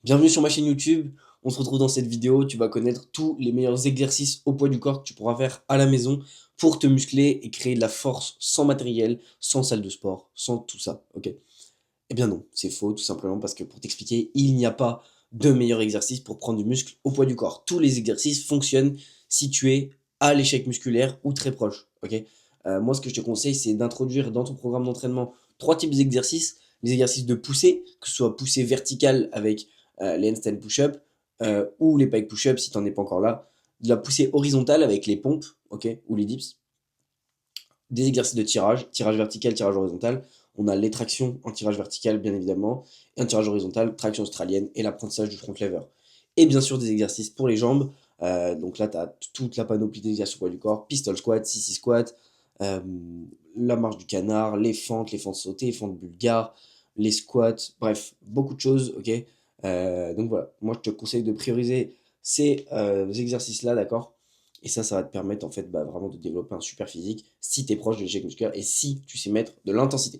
Bienvenue sur ma chaîne YouTube. On se retrouve dans cette vidéo. Tu vas connaître tous les meilleurs exercices au poids du corps que tu pourras faire à la maison pour te muscler et créer de la force sans matériel, sans salle de sport, sans tout ça. Ok? Eh bien non, c'est faux, tout simplement parce que pour t'expliquer, il n'y a pas de meilleur exercice pour prendre du muscle au poids du corps. Tous les exercices fonctionnent si tu es à l'échec musculaire ou très proche. Ok? Moi, ce que je te conseille, c'est d'introduire dans ton programme d'entraînement trois types d'exercices. Les exercices de poussée, que ce soit poussée verticale avec les handstand push-up ou les pike push-up si tu n'en es pas encore là. De la poussée horizontale avec les pompes, ok, ou les dips. Des exercices de tirage, tirage vertical, tirage horizontal. On a les tractions en tirage vertical, bien évidemment, et un tirage horizontal, traction australienne et l'apprentissage du front lever. Et bien sûr, des exercices pour les jambes. Donc là, tu as toute la panoplie d'exercices au poids du corps, pistol squat, sissy squat, euh, la marche du canard, les fentes sautées, les fentes bulgares, les squats, bref, beaucoup de choses, ok. Donc voilà, moi je te conseille de prioriser ces exercices-là, d'accord. Et ça va te permettre en fait vraiment de développer un super physique si tu es proche de l'échec musculaire et si tu sais mettre de l'intensité.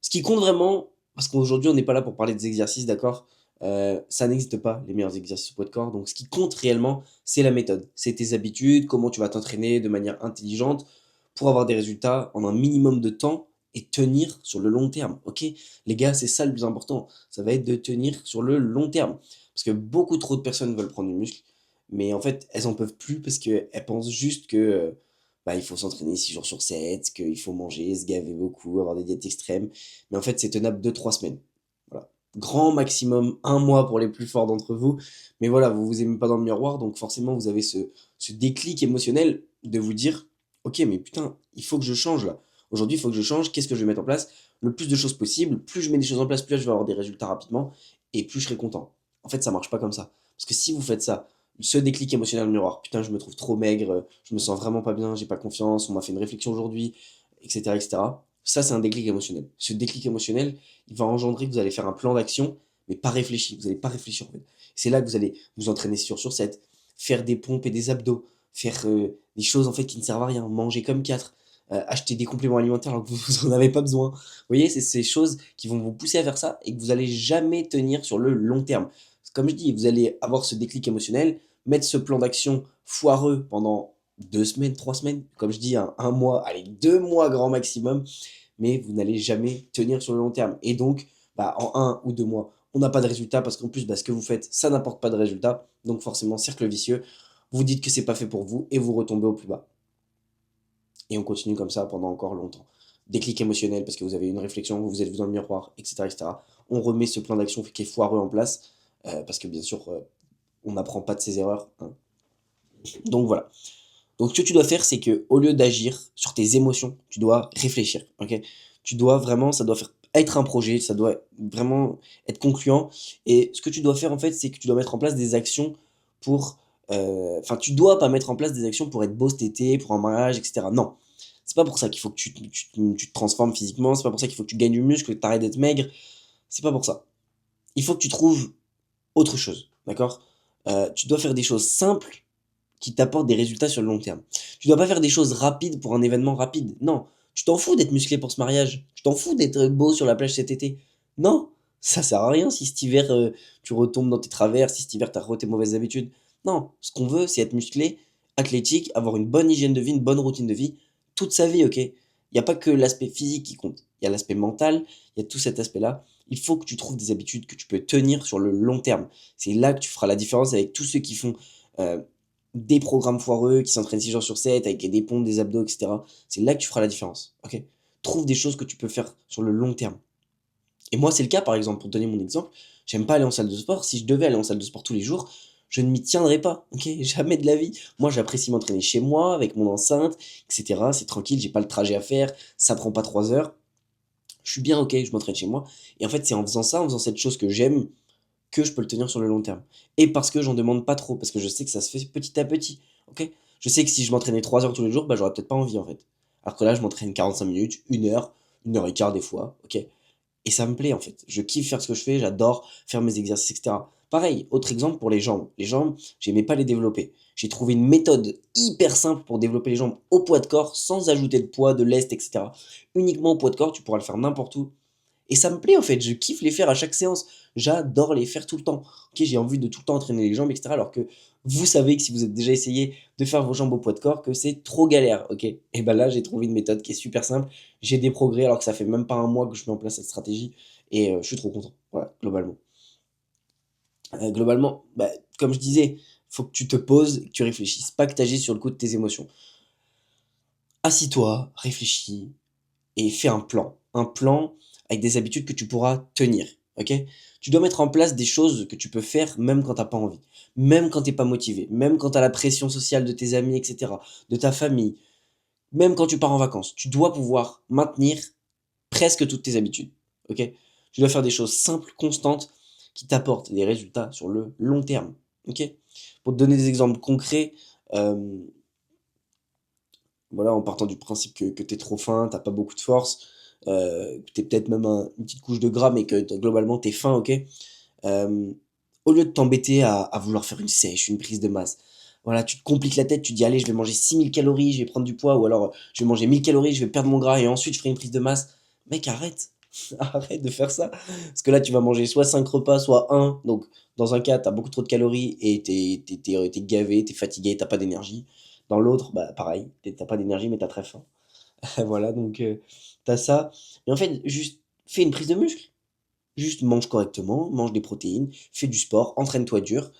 Ce qui compte vraiment, parce qu'aujourd'hui on n'est pas là pour parler des exercices, d'accord. Ça n'existe pas, les meilleurs exercices au poids de corps. Donc ce qui compte réellement, c'est la méthode. C'est tes habitudes, comment tu vas t'entraîner de manière intelligente pour avoir des résultats en un minimum de temps et tenir sur le long terme. Ok? Les gars, c'est ça le plus important. Ça va être de tenir sur le long terme. Parce que beaucoup trop de personnes veulent prendre du muscle, mais en fait, elles en peuvent plus parce qu'elles pensent juste que il faut s'entraîner 6 jours sur 7, qu'il faut manger, se gaver beaucoup, avoir des diètes extrêmes. Mais en fait, c'est tenable 2 3 semaines. Voilà. Grand maximum 1 mois pour les plus forts d'entre vous. Mais voilà, vous vous aimez pas dans le miroir, donc forcément, vous avez ce déclic émotionnel de vous dire, ok, mais putain, il faut que je change là. Aujourd'hui, il faut que je change. Qu'est-ce que je vais mettre en place? Le plus de choses possible. Plus je mets des choses en place, plus je vais avoir des résultats rapidement et plus je serai content. En fait, ça marche pas comme ça. Parce que si vous faites ça, ce déclic émotionnel dans le miroir, putain, je me trouve trop maigre, je me sens vraiment pas bien, j'ai pas confiance, on m'a fait une réflexion aujourd'hui, etc., etc. Ça, c'est un déclic émotionnel. Ce déclic émotionnel, il va engendrer que vous allez faire un plan d'action, mais pas réfléchi. Vous n'allez pas réfléchir en fait. C'est là que vous allez vous entraîner sur 7, faire des pompes et des abdos, faire des choses en fait qui ne servent à rien, manger comme 4, acheter des compléments alimentaires alors que vous n'en avez pas besoin. Vous voyez, c'est ces choses qui vont vous pousser à faire ça et que vous allez jamais tenir sur le long terme. Comme je dis, vous allez avoir ce déclic émotionnel, mettre ce plan d'action foireux pendant 2 semaines, 3 semaines, comme je dis, un mois, allez, 2 mois grand maximum, mais vous n'allez jamais tenir sur le long terme. Et donc, en 1 ou 2 mois, on n'a pas de résultat parce qu'en plus, ce que vous faites, ça n'apporte pas de résultat. Donc forcément, cercle vicieux, vous dites que c'est pas fait pour vous et vous retombez au plus bas. Et on continue comme ça pendant encore longtemps. Déclic émotionnel parce que vous avez une réflexion, vous vous êtes vu dans le miroir, etc., etc. On remet ce plan d'action qui est foireux en place parce que bien sûr, on n'apprend pas de ses erreurs, hein. Donc voilà. Donc, ce que tu dois faire, c'est que au lieu d'agir sur tes émotions, tu dois réfléchir. Ok? Tu dois vraiment, ça doit être un projet, ça doit vraiment être concluant. Et ce que tu dois faire, en fait, c'est que tu dois mettre en place des actions pour. Enfin, tu dois pas mettre en place des actions pour être beau cet été, pour un mariage, etc. Non. C'est pas pour ça qu'il faut que tu te transformes physiquement, c'est pas pour ça qu'il faut que tu gagnes du muscle, que tu arrêtes d'être maigre. C'est pas pour ça. Il faut que tu trouves autre chose. D'accord? Tu dois faire des choses simples qui t'apportent des résultats sur le long terme. Tu dois pas faire des choses rapides pour un événement rapide. Non. Tu t'en fous d'être musclé pour ce mariage. Tu t'en fous d'être beau sur la plage cet été. Non. Ça sert à rien si cet hiver tu retombes dans tes travers, si cet hiver t'as tes mauvaises habitudes. Non. Ce qu'on veut, c'est être musclé, athlétique, avoir une bonne hygiène de vie, une bonne routine de vie toute sa vie, ok? Il n'y a pas que l'aspect physique qui compte. Il y a l'aspect mental, il y a tout cet aspect-là. Il faut que tu trouves des habitudes que tu peux tenir sur le long terme. C'est là que tu feras la différence avec tous ceux qui font euh, des programmes foireux, qui s'entraînent 6 jours sur 7 avec des pompes, des abdos, etc. C'est là que tu feras la différence. Ok? Trouve des choses que tu peux faire sur le long terme. Et moi, c'est le cas, par exemple, pour te donner mon exemple, j'aime pas aller en salle de sport. Si je devais aller en salle de sport tous les jours, je ne m'y tiendrais pas, ok? Jamais de la vie. Moi, j'apprécie m'entraîner chez moi, avec mon enceinte, etc. C'est tranquille, j'ai pas le trajet à faire, ça prend pas 3 heures. Je suis bien, ok, je m'entraîne chez moi. Et en fait, c'est en faisant ça, en faisant cette chose que j'aime, que je peux le tenir sur le long terme. Et parce que j'en demande pas trop, parce que je sais que ça se fait petit à petit, ok? Je sais que si je m'entraînais 3 heures tous les jours, j'aurais peut-être pas envie, en fait. Alors que là, je m'entraîne 45 minutes, 1 heure et quart des fois, ok? Et ça me plaît en fait. Je kiffe faire ce que je fais, j'adore faire mes exercices, etc. Pareil, autre exemple pour les jambes. Les jambes, j'aimais pas les développer. J'ai trouvé une méthode hyper simple pour développer les jambes au poids de corps sans ajouter de poids, de lest, etc. Uniquement au poids de corps, tu pourras le faire n'importe où. Et ça me plaît en fait, je kiffe les faire à chaque séance. J'adore les faire tout le temps. Ok, j'ai envie de tout le temps entraîner les jambes, etc. Alors que vous savez que si vous avez déjà essayé de faire vos jambes au poids de corps, que c'est trop galère, ok? Et ben là, j'ai trouvé une méthode qui est super simple. J'ai des progrès alors que ça fait même pas un mois que je mets en place cette stratégie. Et je suis trop content, voilà, globalement. Globalement, bah, comme je disais, faut que tu te poses, que tu réfléchisses, pas que tu agisses sur le coup de tes émotions. Assis-toi, réfléchis et fais un plan. Un plan avec des habitudes que tu pourras tenir, ok? Tu dois mettre en place des choses que tu peux faire même quand t'as pas envie, même quand t'es pas motivé, même quand t'as la pression sociale de tes amis, etc., de ta famille, même quand tu pars en vacances. Tu dois pouvoir maintenir presque toutes tes habitudes, ok? Tu dois faire des choses simples, constantes, qui t'apportent des résultats sur le long terme, ok? Pour te donner des exemples concrets, euh, voilà, en partant du principe que tu es trop fin, t'as pas beaucoup de force, que tu peut-être même une petite couche de gras, mais que globalement tu es fin, ok? Euh, Au lieu de t'embêter à vouloir faire une sèche, une prise de masse, voilà, tu te compliques la tête, tu te dis allez, je vais manger 6 000 calories, je vais prendre du poids, ou alors je vais manger 1 000 calories, je vais perdre mon gras et ensuite je ferai une prise de masse. Mec, arrête, arrête de faire ça. Parce que là, tu vas manger soit 5 repas, soit un. Donc, dans un cas, tu as beaucoup trop de calories et t'es gavé, t'es fatigué, t'as pas d'énergie. Dans l'autre, bah pareil, t'as pas d'énergie, mais t'as très faim. Voilà, donc t'as ça. Et en fait, juste fais une prise de muscle. Juste mange correctement, mange des protéines, fais du sport, entraîne-toi dur.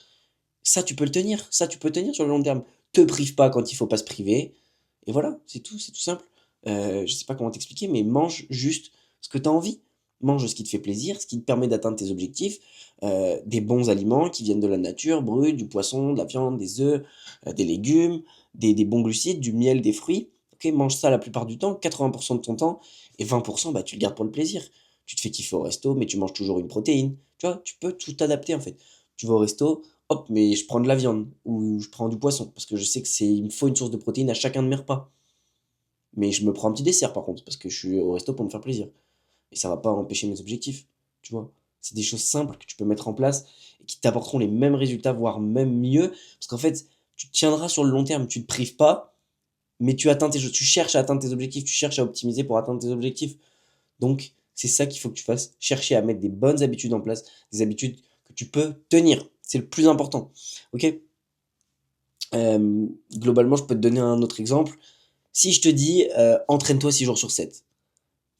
Ça, tu peux le tenir. Ça, tu peux tenir sur le long terme. Te prive pas quand il faut pas se priver. Et voilà, c'est tout simple. Je sais pas comment t'expliquer, mais mange juste ce que tu as envie. Mange ce qui te fait plaisir, ce qui te permet d'atteindre tes objectifs. Des bons aliments qui viennent de la nature, brut, du poisson, de la viande, des œufs, des légumes, des bons glucides, du miel, des fruits. Ok, mange ça la plupart du temps, 80% de ton temps, et 20%, bah, tu le gardes pour le plaisir. Tu te fais kiffer au resto, mais tu manges toujours une protéine. Tu vois, tu peux tout adapter en fait. Tu vas au resto, hop, mais je prends de la viande ou je prends du poisson parce que je sais que il me faut une source de protéines à chacun de mes repas. Mais je me prends un petit dessert par contre parce que je suis au resto pour me faire plaisir. Et ça va pas empêcher mes objectifs, tu vois. C'est des choses simples que tu peux mettre en place et qui t'apporteront les mêmes résultats, voire même mieux. Parce qu'en fait, tu tiendras sur le long terme, tu te prives pas, mais tu cherches à atteindre tes objectifs, tu cherches à optimiser pour atteindre tes objectifs. Donc, c'est ça qu'il faut que tu fasses. Chercher à mettre des bonnes habitudes en place, des habitudes que tu peux tenir. C'est le plus important. Ok? Globalement, je peux te donner un autre exemple. Si je te dis entraîne-toi 6 jours sur 7.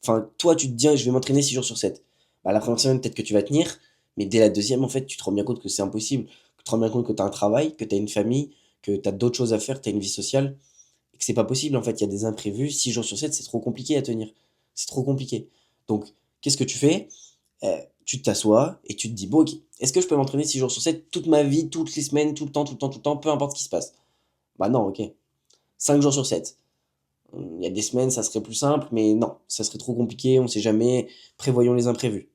Enfin, toi, tu te dis je vais m'entraîner 6 jours sur 7. Bah, la première semaine, peut-être que tu vas tenir, mais dès la deuxième, en fait, tu te rends bien compte que c'est impossible. Tu te rends bien compte que tu as un travail, que tu as une famille, que tu as d'autres choses à faire, tu as une vie sociale, et que c'est pas possible. En fait, il y a des imprévus. 6 jours sur 7, c'est trop compliqué à tenir. C'est trop compliqué. Donc, qu'est-ce que tu fais? Tu t'assois et tu te dis, bon, ok, est-ce que je peux m'entraîner 6 jours sur 7 toute ma vie, toutes les semaines, tout le temps, tout le temps, tout le temps, peu importe ce qui se passe? Bah non, ok. 5 jours sur 7. Il y a des semaines, ça serait plus simple, mais non, ça serait trop compliqué, on sait jamais. Prévoyons les imprévus.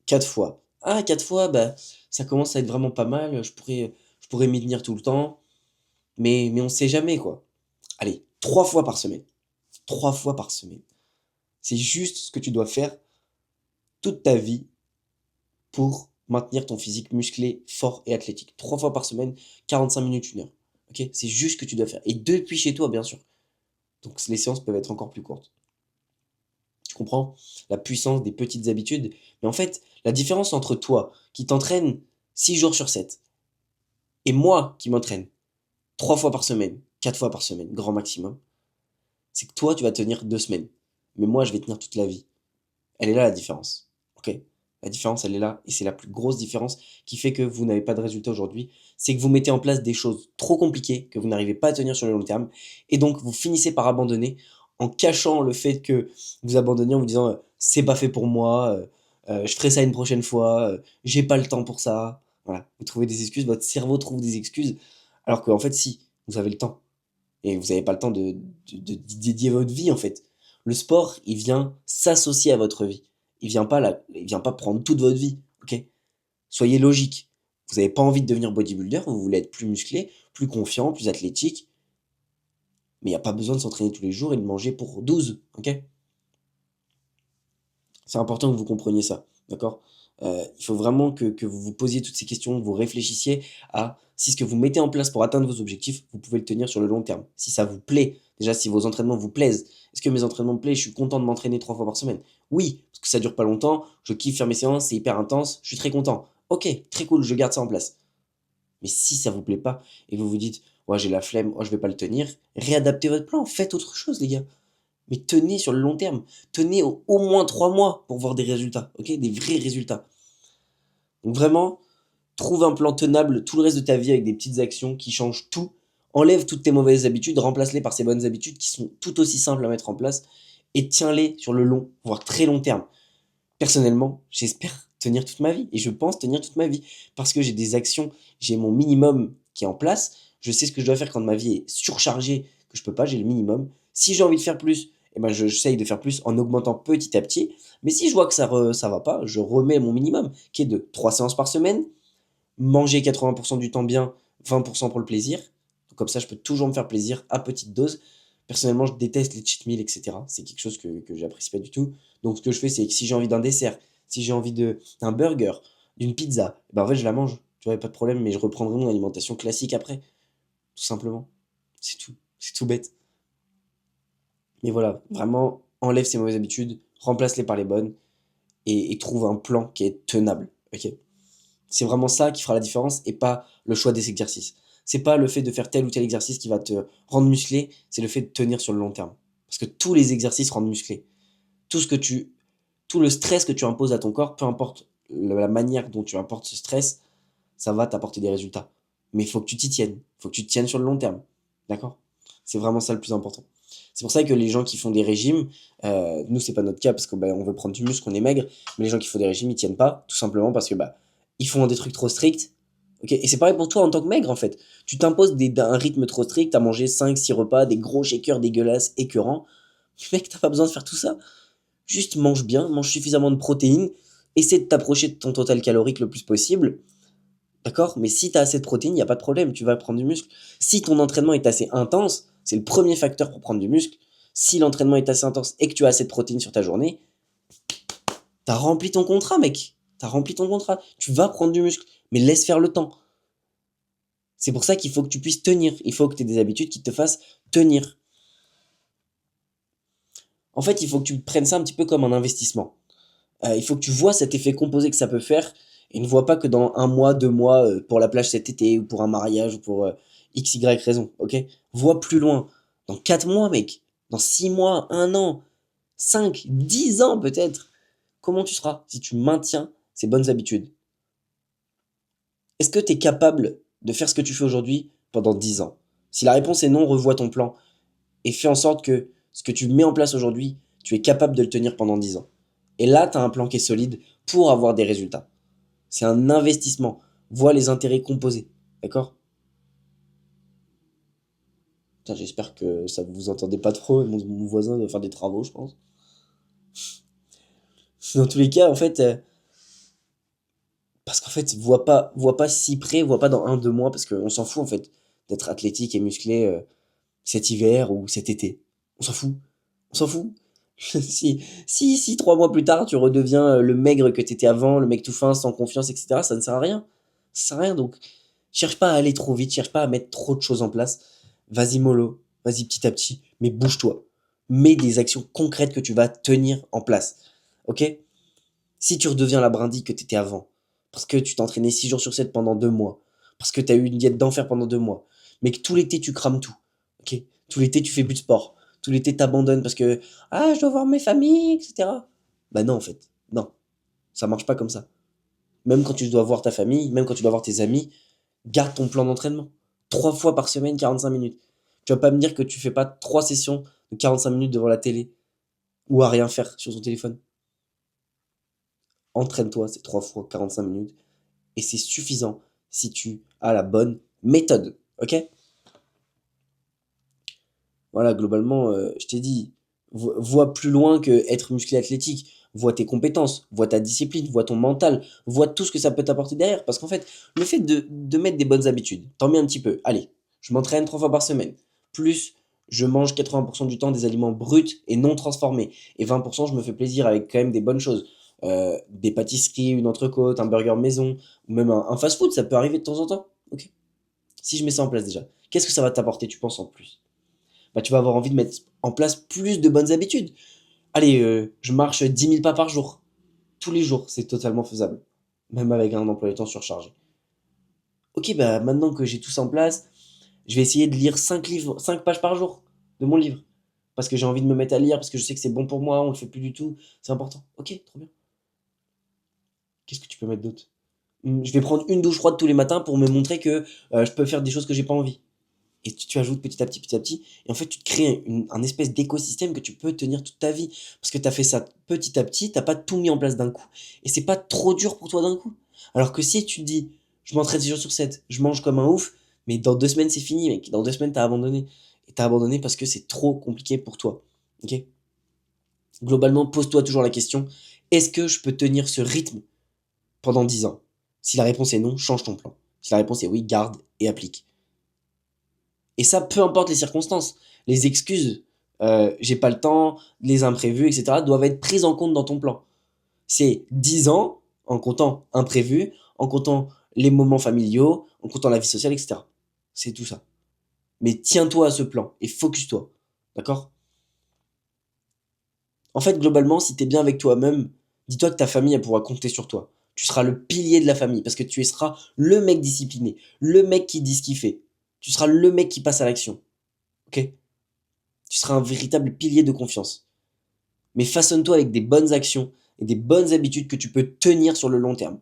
4 fois. Ah, 4 fois, bah, ça commence à être vraiment pas mal. Je pourrais m'y tenir tout le temps, mais on sait jamais, quoi. Allez, 3 fois par semaine. 3 fois par semaine. C'est juste ce que tu dois faire toute ta vie pour maintenir ton physique musclé, fort et athlétique. 3 fois par semaine, 45 minutes, 1 heure. Ok? C'est juste ce que tu dois faire. Et depuis chez toi, bien sûr. Donc les séances peuvent être encore plus courtes. Tu comprends? La puissance des petites habitudes. Mais en fait, la différence entre toi, qui t'entraîne 6 jours sur 7, et moi, qui m'entraîne 3 fois par semaine, 4 fois par semaine, grand maximum, c'est que toi, tu vas tenir 2 semaines. Mais moi, je vais tenir toute la vie. Elle est là la différence. Ok? La différence, elle est là. Et c'est la plus grosse différence qui fait que vous n'avez pas de résultat aujourd'hui. C'est que vous mettez en place des choses trop compliquées que vous n'arrivez pas à tenir sur le long terme. Et donc, vous finissez par abandonner en cachant le fait que vous abandonnez en vous disant c'est pas fait pour moi, je ferai ça une prochaine fois, j'ai pas le temps pour ça. Voilà. Vous trouvez des excuses, votre cerveau trouve des excuses. Alors qu'en fait, si, vous avez le temps. Et vous n'avez pas le temps d'y dédier votre vie, en fait. Le sport, il vient s'associer à votre vie. Il vient pas prendre toute votre vie, ok? Soyez logique. Vous n'avez pas envie de devenir bodybuilder, vous voulez être plus musclé, plus confiant, plus athlétique, mais il n'y a pas besoin de s'entraîner tous les jours et de manger pour 12, ok? C'est important que vous compreniez ça, d'accord? Il faut vraiment que vous vous posiez toutes ces questions, vous réfléchissiez à si ce que vous mettez en place pour atteindre vos objectifs, vous pouvez le tenir sur le long terme. Si ça vous plaît, déjà si vos entraînements vous plaisent, Est-ce que mes entraînements me plaisent? Je suis content de m'entraîner 3 fois par semaine. Oui, parce que ça dure pas longtemps, je kiffe faire mes séances, c'est hyper intense, je suis très content. OK, très cool, je garde ça en place. Mais si ça vous plaît pas et vous vous dites: «Ouais, j'ai la flemme, oh, je vais pas le tenir», réadaptez votre plan, faites autre chose les gars. Mais tenez sur le long terme, tenez au moins 3 mois pour voir des résultats, OK? Des vrais résultats. Donc vraiment, trouve un plan tenable tout le reste de ta vie avec des petites actions qui changent tout. Enlève toutes tes mauvaises habitudes, remplace-les par ces bonnes habitudes qui sont tout aussi simples à mettre en place et tiens-les sur le long, voire très long terme. Personnellement, j'espère tenir toute ma vie et je pense tenir toute ma vie parce que j'ai des actions, j'ai mon minimum qui est en place. Je sais ce que je dois faire quand ma vie est surchargée, que je peux pas, j'ai le minimum. Si j'ai envie de faire plus, eh ben j'essaye de faire plus en augmentant petit à petit. Mais si je vois que ça va pas, je remets mon minimum qui est de 3 séances par semaine, manger 80% du temps bien, 20% pour le plaisir. Donc comme ça, je peux toujours me faire plaisir à petite dose. Personnellement, je déteste les cheat meals, etc. C'est quelque chose que j'apprécie pas du tout. Donc ce que je fais, c'est que si j'ai envie d'un dessert, si j'ai envie d'un burger, d'une pizza, ben en fait, je la mange. Tu vois, pas de problème, mais je reprendrai mon alimentation classique après. Tout simplement. C'est tout. C'est tout bête. Mais voilà, vraiment, enlève ces mauvaises habitudes, remplace-les par les bonnes et trouve un plan qui est tenable. Ok. C'est vraiment ça qui fera la différence et pas le choix des exercices. C'est pas le fait de faire tel ou tel exercice qui va te rendre musclé, c'est le fait de tenir sur le long terme. Parce que tous les exercices rendent musclé. Tout ce que tu, tout le stress que tu imposes à ton corps, peu importe la manière dont tu apportes ce stress, ça va t'apporter des résultats. Mais il faut que tu t'y tiennes. Il faut que tu te tiennes sur le long terme. D'accord? C'est vraiment ça le plus important. C'est pour ça que les gens qui font des régimes, nous c'est pas notre cas parce qu'on on veut prendre du muscle, on est maigre, mais les gens qui font des régimes ils tiennent pas, tout simplement parce que ils font des trucs trop stricts. Ok, et c'est pareil pour toi en tant que maigre en fait. Tu t'imposes un rythme trop strict, à manger 5 6 repas, des gros shakers dégueulasses, écœurants. Mec, t'as pas besoin de faire tout ça. Juste mange bien, mange suffisamment de protéines, essaie de t'approcher de ton total calorique le plus possible. D'accord? Mais si tu as assez de protéines, il n'y a pas de problème, tu vas prendre du muscle. Si ton entraînement est assez intense, c'est le premier facteur pour prendre du muscle. Si l'entraînement est assez intense et que tu as assez de protéines sur ta journée, t'as rempli ton contrat, mec. T'as rempli ton contrat. Tu vas prendre du muscle, mais laisse faire le temps. C'est pour ça qu'il faut que tu puisses tenir. Il faut que tu aies des habitudes qui te fassent tenir. En fait, il faut que tu prennes ça un petit peu comme un investissement. Il faut que tu vois cet effet composé que ça peut faire et ne vois pas que dans 1 mois, 2 mois, pour la plage cet été ou pour un mariage ou pour X, Y raison, ok? Vois plus loin. Dans 4 mois, mec. Dans 6 mois, 1 an, 5, 10 ans peut-être. Comment tu seras si tu maintiens ces bonnes habitudes? Est-ce que tu es capable de faire ce que tu fais aujourd'hui pendant 10 ans? Si la réponse est non, revois ton plan et fais en sorte que ce que tu mets en place aujourd'hui, tu es capable de le tenir pendant 10 ans. Et là, tu as un plan qui est solide pour avoir des résultats. C'est un investissement. Vois les intérêts composés. D'accord? Putain, j'espère que ça vous entendez pas trop. Mon voisin doit faire des travaux, je pense. Dans tous les cas, en fait, parce qu'en fait, vois pas si près, vois pas dans 1 2 mois, parce qu'on s'en fout en fait d'être athlétique et musclé cet hiver ou cet été. On s'en fout. On s'en fout. Si 3 mois plus tard, tu redeviens le maigre que t'étais avant, le mec tout fin, sans confiance, etc., ça ne sert à rien. Ça sert à rien, donc cherche pas à aller trop vite, cherche pas à mettre trop de choses en place. Vas-y mollo, vas-y petit à petit, mais bouge-toi. Mets des actions concrètes que tu vas tenir en place. Ok? Si tu redeviens la brindille que t'étais avant, parce que tu t'entraînais 6 jours sur 7 pendant 2 mois, parce que t'as eu une diète d'enfer pendant 2 mois, mais que tout l'été tu crames tout, ok? Tout l'été tu fais plus de sport, tout l'été t'abandonnes parce que ah je dois voir mes familles, etc. Bah non en fait, non, ça marche pas comme ça. Même quand tu dois voir ta famille, même quand tu dois voir tes amis, garde ton plan d'entraînement. 3 fois par semaine, 45 minutes. Tu vas pas me dire que tu fais pas 3 sessions de 45 minutes devant la télé ou à rien faire sur ton téléphone. Entraîne-toi ces 3 fois 45 minutes et c'est suffisant si tu as la bonne méthode. Ok? Voilà, globalement, je t'ai dit, vois plus loin que être musclé athlétique. Vois tes compétences, vois ta discipline, vois ton mental, vois tout ce que ça peut t'apporter derrière. Parce qu'en fait, le fait de mettre des bonnes habitudes, t'en mets un petit peu. Allez, je m'entraîne 3 fois par semaine. Plus, je mange 80% du temps des aliments bruts et non transformés. Et 20%, je me fais plaisir avec quand même des bonnes choses. Des pâtisseries, une entrecôte, un burger maison, ou même un fast-food, ça peut arriver de temps en temps. Ok. Si je mets ça en place déjà, qu'est-ce que ça va t'apporter, tu penses, en plus? bah, tu vas avoir envie de mettre en place plus de bonnes habitudes. Allez, je marche 10 000 pas par jour. Tous les jours, c'est totalement faisable. Même avec un emploi du temps surchargé. Ok, bah maintenant que j'ai tout ça en place, je vais essayer de lire 5 livres, 5 pages par jour de mon livre. Parce que j'ai envie de me mettre à lire, parce que je sais que c'est bon pour moi, on le fait plus du tout. C'est important. Ok, trop bien. Qu'est-ce que tu peux mettre d'autre? Je vais prendre une douche froide tous les matins pour me montrer que je peux faire des choses que j'ai pas envie. Et tu ajoutes petit à petit. Et en fait, tu te crées un espèce d'écosystème que tu peux tenir toute ta vie. Parce que tu as fait ça petit à petit, t'as pas tout mis en place d'un coup. Et c'est pas trop dur pour toi d'un coup. Alors que si tu te dis, je m'entraîne 6 jours sur 7, je mange comme un ouf, mais dans 2 semaines, c'est fini, mec. Dans 2 semaines, t'as abandonné. Et t'as abandonné parce que c'est trop compliqué pour toi. Ok? Globalement, pose-toi toujours la question, est-ce que je peux tenir ce rythme pendant 10 ans? Si la réponse est non, change ton plan. Si la réponse est oui, garde et applique. Et ça, peu importe les circonstances. Les excuses, j'ai pas le temps, les imprévus, etc., doivent être prises en compte dans ton plan. C'est 10 ans en comptant imprévus, en comptant les moments familiaux, en comptant la vie sociale, etc. C'est tout ça. Mais tiens-toi à ce plan et focus-toi. D'accord? En fait, globalement, si t'es bien avec toi-même, dis-toi que ta famille, elle pourra compter sur toi. Tu seras le pilier de la famille parce que tu seras le mec discipliné, le mec qui dit ce qu'il fait. Tu seras le mec qui passe à l'action. Ok? Tu seras un véritable pilier de confiance. Mais façonne-toi avec des bonnes actions et des bonnes habitudes que tu peux tenir sur le long terme.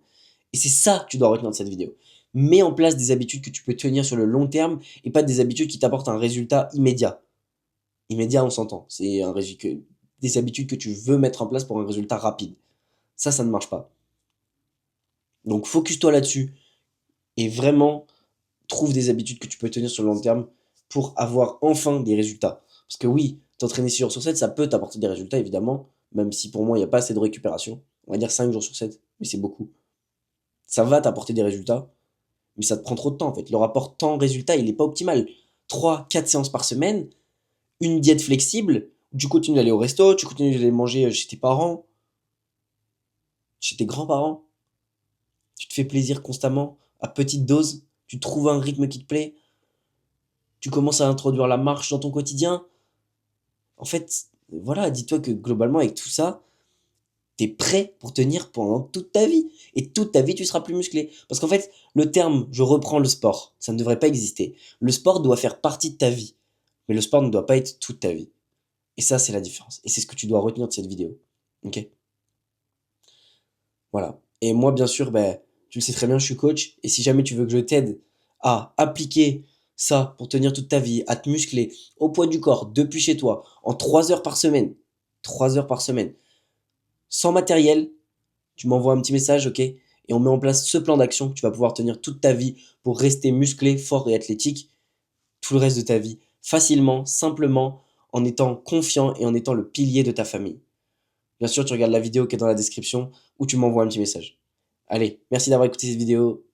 Et c'est ça que tu dois retenir de cette vidéo. Mets en place des habitudes que tu peux tenir sur le long terme et pas des habitudes qui t'apportent un résultat immédiat. Immédiat, on s'entend. C'est des habitudes que tu veux mettre en place pour un résultat rapide. Ça ne marche pas. Donc focus-toi là-dessus et vraiment trouve des habitudes que tu peux tenir sur le long terme pour avoir enfin des résultats. Parce que oui, t'entraîner 6 jours sur 7, ça peut t'apporter des résultats, évidemment, même si pour moi, il n'y a pas assez de récupération. On va dire 5 jours sur 7, mais c'est beaucoup. Ça va t'apporter des résultats, mais ça te prend trop de temps, en fait. Le rapport temps-résultat, il n'est pas optimal. 3, 4 séances par semaine, une diète flexible, tu continues d'aller au resto, tu continues d'aller manger chez tes parents, chez tes grands-parents, tu te fais plaisir constamment, à petite dose, tu trouves un rythme qui te plaît, tu commences à introduire la marche dans ton quotidien. En fait, voilà, dis-toi que globalement, avec tout ça, t'es prêt pour tenir pendant toute ta vie. Et toute ta vie, tu seras plus musclé. Parce qu'en fait, le terme je reprends le sport, ça ne devrait pas exister. Le sport doit faire partie de ta vie. Mais le sport ne doit pas être toute ta vie. Et ça, c'est la différence. Et c'est ce que tu dois retenir de cette vidéo. Ok? Voilà. Et moi, bien sûr, ben, tu le sais très bien, je suis coach. Et si jamais tu veux que je t'aide à appliquer ça pour tenir toute ta vie, à te muscler au poids du corps, depuis chez toi, en 3 heures par semaine, 3 heures par semaine, sans matériel, tu m'envoies un petit message, ok? Et on met en place ce plan d'action que tu vas pouvoir tenir toute ta vie pour rester musclé, fort et athlétique tout le reste de ta vie, facilement, simplement, en étant confiant et en étant le pilier de ta famille. Bien sûr, tu regardes la vidéo qui est dans la description ou tu m'envoies un petit message. Allez, merci d'avoir écouté cette vidéo.